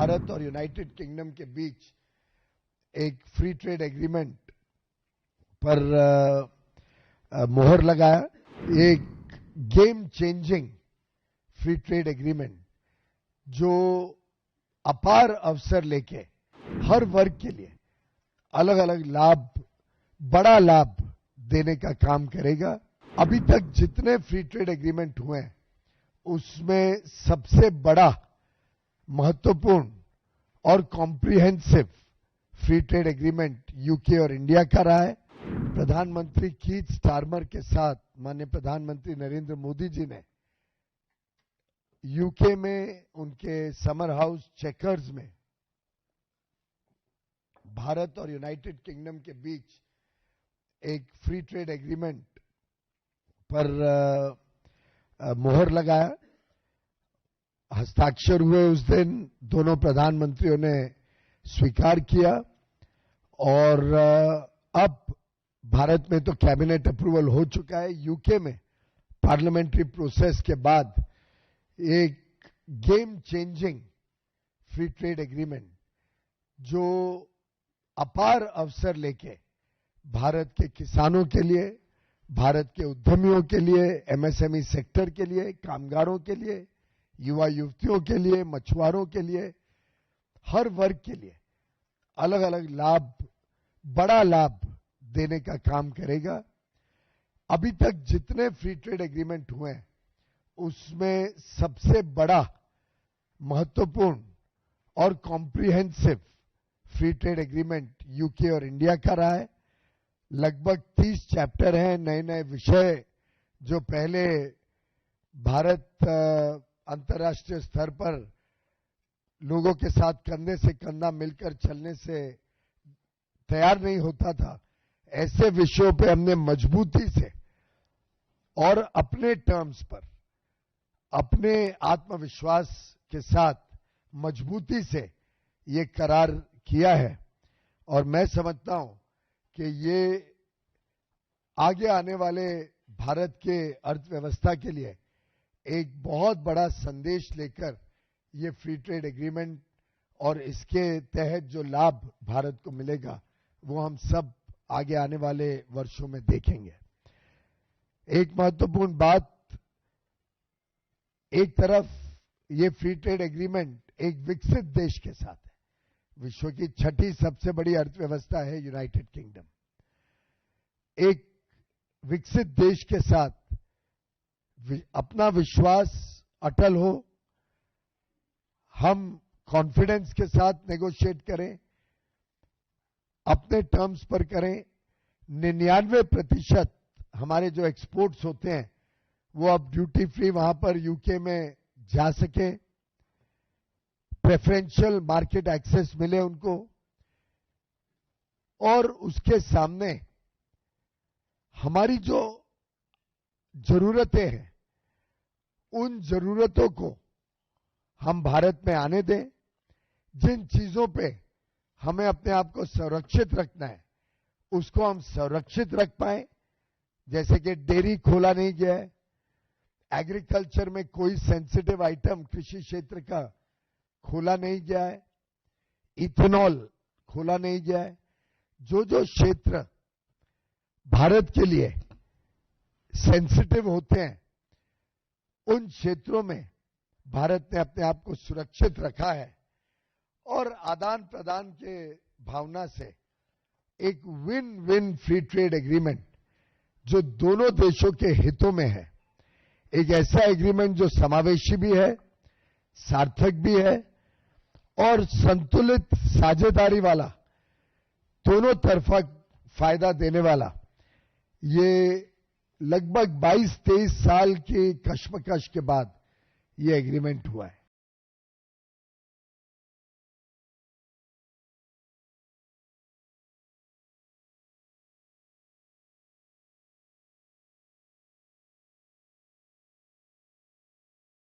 भारत और United kingdom के बीच एक फ्री ट्रेड एग्रीमेंट पर मोहर लगाया। एक game changing free trade agreement जो अपार अवसर लेके हर वर्ग के लिए अलग अलग लाभ, बड़ा लाभ देने का काम करेगा। अभी तक जितने फ्री ट्रेड एग्रीमेंट हुए हैं उसमें सबसे बड़ा, महत्वपूर्ण और comprehensive free trade agreement UK और इंडिया का रहा है। प्रधानमंत्री कीथ स्टारमर के साथ माननीय प्रधानमंत्री नरेंद्र मोदी जी ने यूके में उनके समर हाउस चेकर्स में भारत और यूनाइटेड किंगडम के बीच एक फ्री ट्रेड एग्रीमेंट पर मोहर लगाया। हस्ताक्षर हुए उस दिन, दोनों प्रधानमंत्रियों ने स्वीकार किया और अब भारत में तो कैबिनेट अप्रूवल हो चुका है। यूके में पार्लियामेंट्री प्रोसेस के बाद एक game changing free trade agreement जो अपार अवसर लेके भारत के किसानों के लिए, भारत के उद्यमियों के लिए, एमएसएमई सेक्टर के लिए, कामगारों के लिए, युवा युवतियों के लिए, मछुआरों के लिए, हर वर्ग के लिए अलग अलग लाभ, बड़ा लाभ देने का काम करेगा। अभी तक जितने फ्री ट्रेड एग्रीमेंट हुए हैं उसमें सबसे बड़ा, महत्वपूर्ण और comprehensive free trade agreement UK और इंडिया का रहा है। लगभग 30 चैप्टर हैं, नए नए विषय जो पहले भारत अंतर्राष्ट्रीय स्तर पर लोगों के साथ कंधे से कंधा मिलकर चलने से तैयार नहीं होता था, ऐसे विषयों पे हमने मजबूती से और अपने टर्म्स पर, अपने आत्मविश्वास के साथ मजबूती से ये करार किया है। और मैं समझता हूं कि ये आगे आने वाले भारत के अर्थव्यवस्था के लिए एक बहुत बड़ा संदेश लेकर ये फ्री ट्रेड एग्रीमेंट और इसके तहत जो लाभ भारत को मिलेगा वो हम सब आगे आने वाले वर्षों में देखेंगे। एक महत्वपूर्ण बात, एक तरफ ये फ्री ट्रेड एग्रीमेंट एक विकसित देश के साथ है। विश्व की 6ठी सबसे बड़ी अर्थव्यवस्था है यूनाइटेड किंगडम। एक विकसित देश के साथ अपना विश्वास अटल हो, हम कॉन्फिडेंस के साथ नेगोशिएट करें, अपने टर्म्स पर करें। 99% हमारे जो एक्सपोर्ट्स होते हैं वो अब ड्यूटी फ्री वहां पर यूके में जा सके, प्रेफरेंशियल मार्केट एक्सेस मिले उनको, और उसके सामने हमारी जो जरूरतें हैं उन जरूरतों को हम भारत में आने दें। जिन चीजों पे हमें अपने आप को संरक्षित रखना है उसको हम संरक्षित रख पाए, जैसे कि डेयरी खोला नहीं गया है, एग्रीकल्चर में कोई सेंसिटिव आइटम कृषि क्षेत्र का खोला नहीं गया है, इथेनॉल खोला नहीं गया है। जो जो क्षेत्र भारत के लिए सेंसिटिव होते हैं उन क्षेत्रों में भारत ने अपने आप को सुरक्षित रखा है और आदान प्रदान के भावना से एक win win free trade agreement जो दोनों देशों के हितों में है, एक ऐसा एग्रीमेंट जो समावेशी भी है, सार्थक भी है और संतुलित साझेदारी वाला, दोनों तरफा फायदा देने वाला। ये लगभग 22-23 साल की कश्मकश के बाद ये एग्रीमेंट हुआ है।